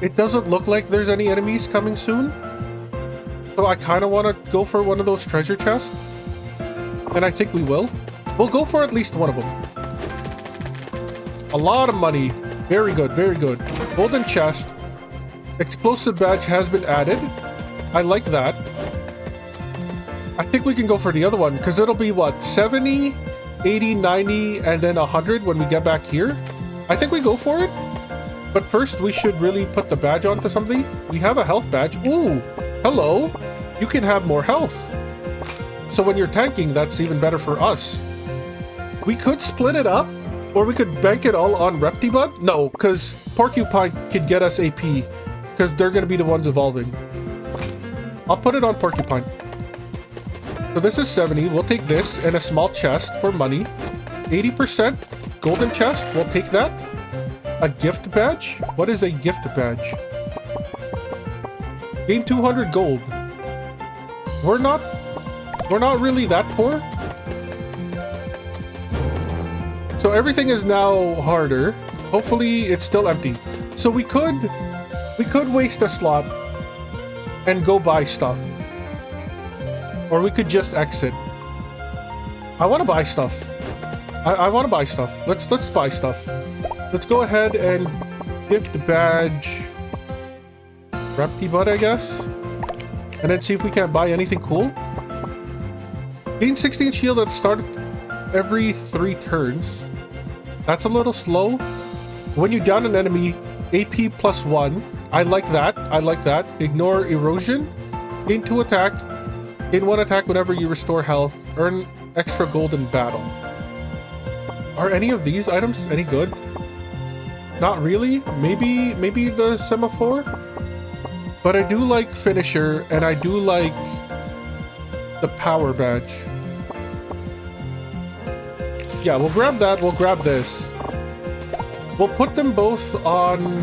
It doesn't look like there's any enemies coming soon. So I kind of want to go for one of those treasure chests. And I think we will. We'll go for at least one of them. A lot of money. Very good, very good. Golden chest. Explosive badge has been added. I like that. I think we can go for the other one because it'll be what? 70, 80, 90, and then 100 when we get back here. I think we go for it. But first, we should really put the badge onto something. We have a health badge. Ooh, hello. You can have more health. So when you're tanking, that's even better for us. We could split it up, or we could bank it all on Reptibud. No, because Porcupine could get us AP, because they're going to be the ones evolving. I'll put it on Porcupine. So this is 70. We'll take this and a small chest for money. 80% golden chest. We'll take that. A gift badge? What is a gift badge? Gain 200 gold. We're not really that poor. So everything is now harder. Hopefully it's still empty. So we could waste a slot and go buy stuff. Or we could just exit. I want to buy stuff. I want to buy stuff. Let's buy stuff. Let's go ahead and gift badge Reptibud, I guess. And then see if we can't buy anything cool. Gain 16 shield at the start every 3 turns. That's a little slow. When you down an enemy, AP plus 1. I like that. I like that. Ignore erosion. Gain 2 attack. Gain 1 attack whenever you restore health. Earn extra gold in battle. Are any of these items any good? Not really. Maybe the semaphore? But I do like finisher, and I do like the power badge. Yeah, we'll grab that. We'll grab this. We'll put them both on...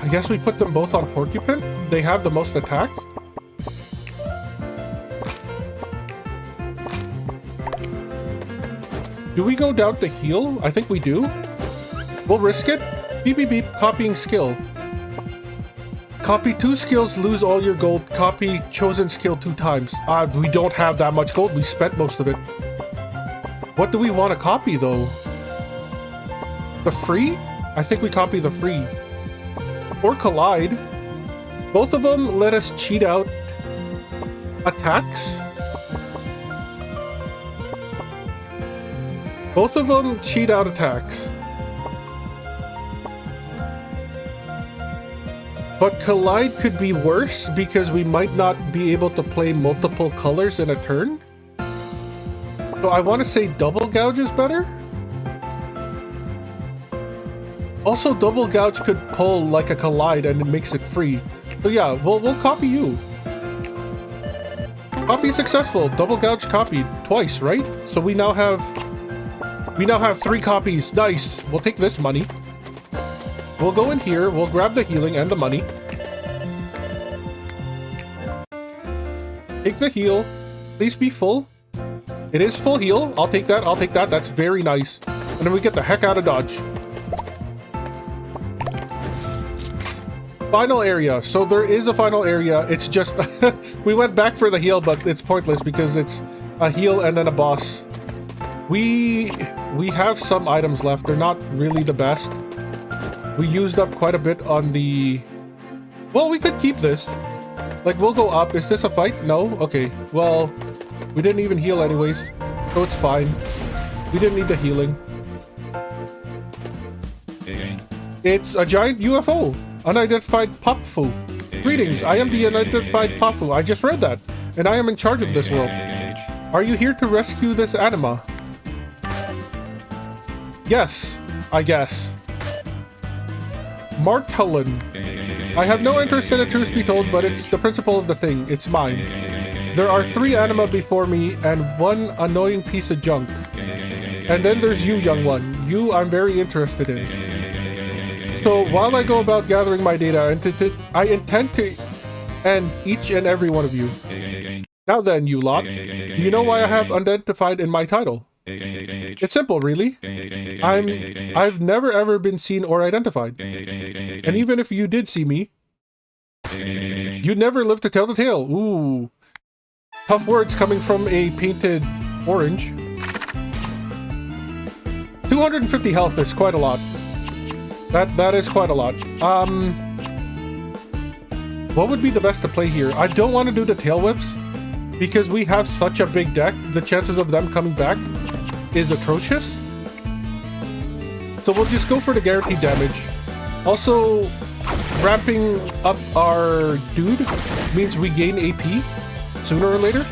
I guess we put them both on Porcupine. They have the most attack. Do we go down to heal? I think we do. We'll risk it. Beep, beep, beep. Copying skill. Copy 2 skills, lose all your gold. Copy chosen skill 2 times. We don't have that much gold. We spent most of it. What do we want to copy, though? The free? I think we copy the free. Or collide. Both of them let us cheat out attacks. Both of them cheat out attacks. But collide could be worse because we might not be able to play multiple colors in a turn. So I want to say double gouge is better. Also, double gouge could pull like a collide and it makes it free. So yeah, we'll copy you. Copy successful. Double gouge copied twice, right? So we now have 3 copies. Nice. We'll take this money. We'll go in here. We'll grab the healing and the money. Take the heal. Please be full. It is full heal. I'll take that. I'll take that. That's very nice. And then we get the heck out of Dodge. Final area. So there is a final area. It's just we went back for the heal, but it's pointless because it's a heal and then a boss. We have some items left. They're not really the best. We used up quite a bit on the... Well, we could keep this. Like, we'll go up. Is this a fight? No? Okay. Well, we didn't even heal anyways, so it's fine. We didn't need the healing. It's a giant UFO. Unidentified Popfu. Greetings, I am the unidentified Popfu. I just read that, and I am in charge of this world. Are you here to rescue this anima? Yes, I guess. Martulin. I have no interest in it, truth be told, but it's the principle of the thing. It's mine. There are 3 anima before me and 1 annoying piece of junk. And then there's you, young one. You I'm very interested in. So while I go about gathering my data, I intend to end each and every one of you. Now then, you lot. You know why I have unidentified in my title? It's simple, really. I've never ever been seen or identified. And even if you did see me, you'd never live to tell the tale. Ooh. Tough words coming from a painted orange. 250 health is quite a lot. That is quite a lot. What would be the best to play here? I don't want to do the tail whips because we have such a big deck. The chances of them coming back is atrocious. So we'll just go for the guaranteed damage. Also, ramping up our dude means we gain AP sooner or later.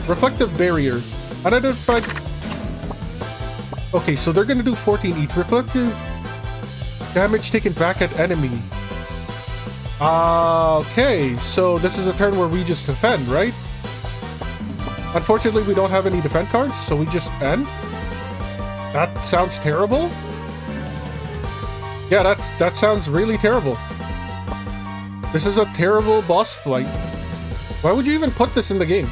Reflective barrier. Unidentified. Okay, so they're gonna do 14 each. Reflective damage taken back at enemy. Okay, so this is a turn where we just defend, right? Unfortunately, we don't have any defend cards, so we just end. That sounds terrible. Yeah, that sounds really terrible. This is a terrible boss fight. Why would you even put this in the game?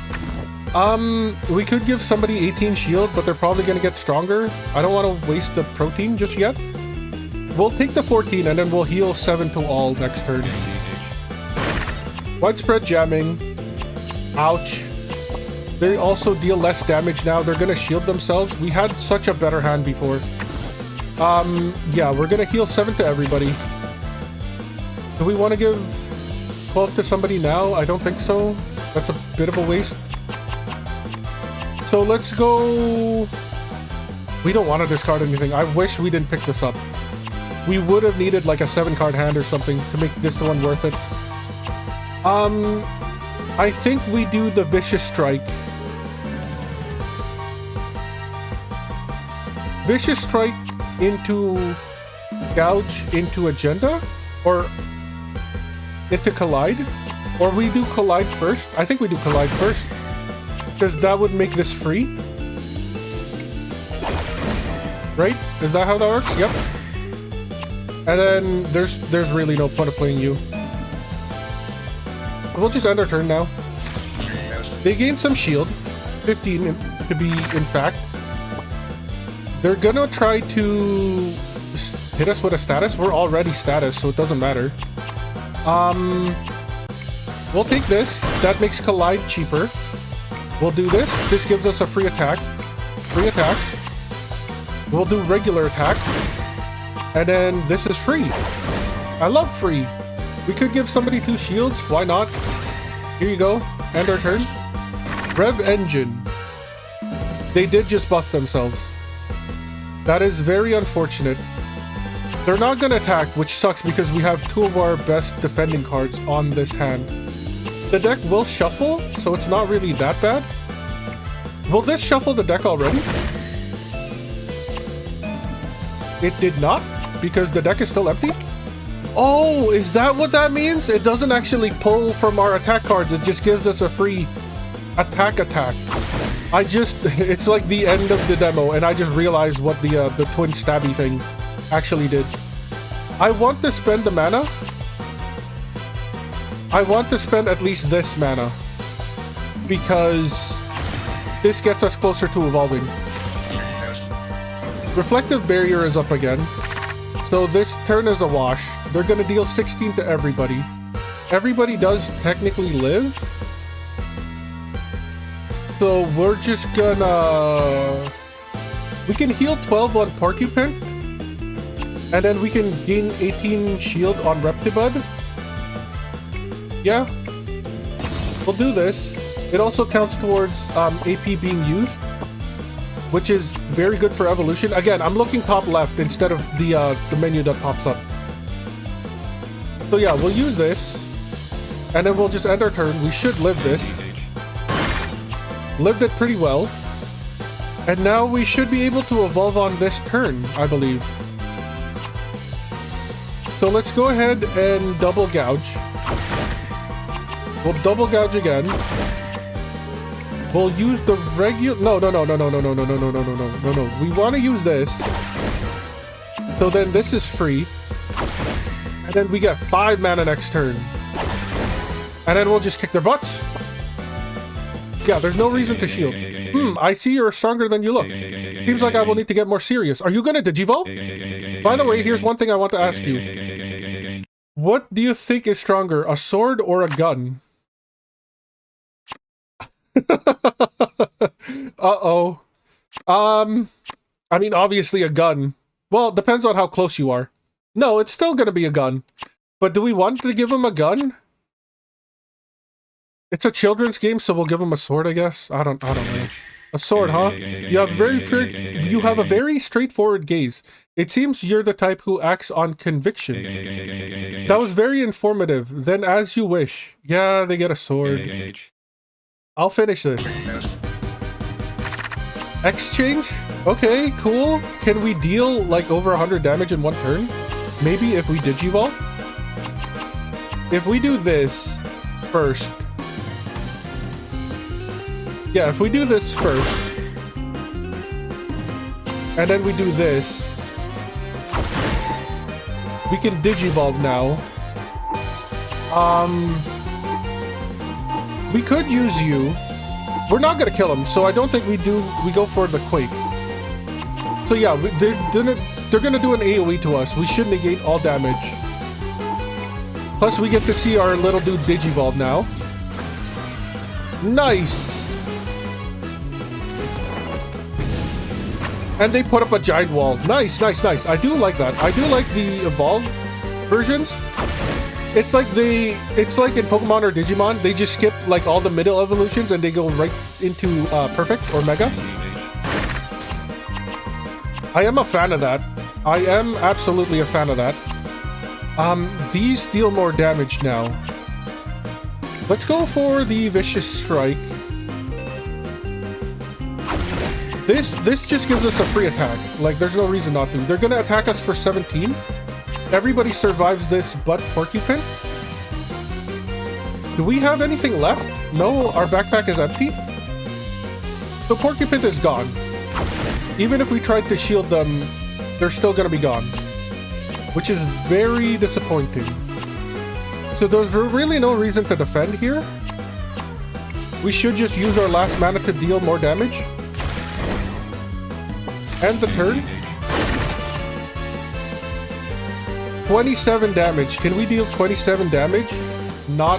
We could give somebody 18 shield, but they're probably gonna get stronger. I don't want to waste the protein just yet. We'll take the 14 and then we'll heal 7 to all next turn. Widespread jamming. Ouch. They also deal less damage now. They're gonna shield themselves. We had such a better hand before. Yeah, we're gonna heal 7 to everybody. Do we want to give 12 to somebody now? I don't think so. That's a bit of a waste. So let's go... We don't want to discard anything. I wish we didn't pick this up. We would have needed like a 7-card hand or something to make this one worth it. I think we do the Vicious Strike. Vicious Strike into Gouge into Agenda? Or into Collide? Or we do Collide first? I think we do Collide first. Because that would make this free. Right? Is that how that works? Yep. And then there's really no point of playing you. We'll just end our turn now. They gain some shield. 15 to be in fact. They're gonna try to hit us with a status. We're already status, so it doesn't matter. We'll take this. That makes Collide cheaper. We'll do this. This gives us a free attack. Free attack. We'll do regular attack. And then this is free. I love free. We could give somebody 2 shields. Why not? Here you go. End our turn. Rev Engine. They did just buff themselves. That is very unfortunate. They're not going to attack, which sucks because we have 2 of our best defending cards on this hand. The deck will shuffle, so it's not really that bad. Will this shuffle the deck already? It did not, because the deck is still empty? Oh, is that what that means? It doesn't actually pull from our attack cards, it just gives us a free attack. It's like the end of the demo, and I just realized what the twin stabby thing actually did. I want to spend the mana. I want to spend at least this mana, because this gets us closer to evolving. Reflective Barrier is up again. So this turn is a wash. They're gonna deal 16 to everybody. Everybody does technically live. So we're just gonna... We can heal 12 on Porcupine. And then we can gain 18 shield on Reptibud. Yeah. We'll do this. It also counts towards AP being used, which is very good for evolution. Again, I'm looking top left instead of the menu that pops up. So yeah, we'll use this. And then we'll just end our turn. We should live this. Lived it pretty well. And now we should be able to evolve on this turn, I believe. So let's go ahead and double gouge. We'll double gouge again. We'll use the regular... No. We want to use this. So then this is free. And then we get 5 mana next turn. And then we'll just kick their butts. Yeah, there's no reason to shield. I see you're stronger than you look. Seems like I will need to get more serious. Are you gonna Digivolve? By the way, here's one thing I want to ask you. What do you think is stronger, a sword or a gun? Uh-oh. I mean, obviously a gun. Well, it depends on how close you are. No, it's still gonna be a gun. But do we want to give him a gun? It's a children's game, so we'll give him a sword, I guess. I don't know. A sword, huh? You have a very straightforward gaze. It seems you're the type who acts on conviction. That was very informative. Then as you wish. Yeah, they get a sword. I'll finish this. Exchange? Okay, cool. Can we deal like over 100 damage in one turn? Maybe if we Digivolve? If we do this first. Yeah, if we do this first. And then we do this. We can Digivolve now. We could use you. We're not gonna kill him, so I don't think we go for the Quake. So yeah, they're gonna do an AoE to us. We should negate all damage. Plus we get to see our little dude Digivolve now. Nice! And they put up a giant wall. Nice. I do like that. I do like the evolved versions. It's like in Pokemon or Digimon, they just skip like all the middle evolutions and they go right into perfect or mega. I am a fan of that. I am absolutely a fan of that. These deal more damage now. Let's go for the Vicious Strike. This just gives us a free attack. Like, there's no reason not to. They're gonna attack us for 17. Everybody survives this but Porcupine. Do we have anything left? No, our backpack is empty. So Porcupine is gone. Even if we tried to shield them, they're still gonna be gone. Which is very disappointing. So there's really no reason to defend here. We should just use our last mana to deal more damage. End the turn. 27 damage. Can we deal 27 damage? Not...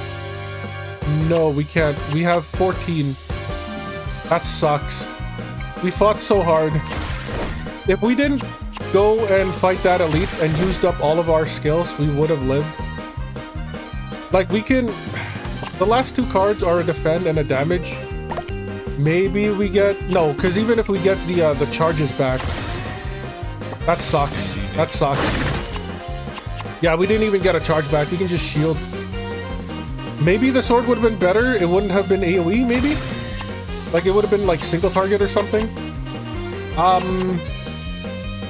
No, we can't. We have 14. That sucks. We fought so hard. If we didn't go and fight that elite and used up all of our skills, we would have lived. Like, we can... The last two cards are a defend and a damage. Maybe we get... No, because even if we get the charges back... That sucks. That sucks. Yeah, we didn't even get a charge back. We can just shield. Maybe the sword would have been better. It wouldn't have been AoE, maybe? Like, it would have been, like, single target or something.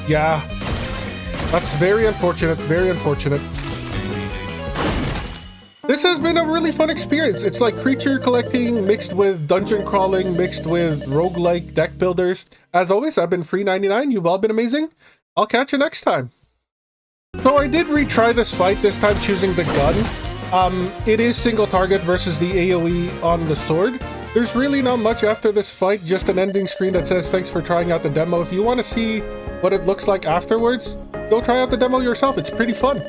Yeah. That's very unfortunate. Very unfortunate. This has been a really fun experience. It's like creature collecting mixed with dungeon crawling, mixed with roguelike deck builders. As always, I've been Free99. You've all been amazing. I'll catch you next time. So I did retry this fight, this time choosing the gun. It is single target versus the AoE on the sword. There's really not much after this fight, just an ending screen that says thanks for trying out the demo. If you want to see what it looks like afterwards, go try out the demo yourself. It's pretty fun.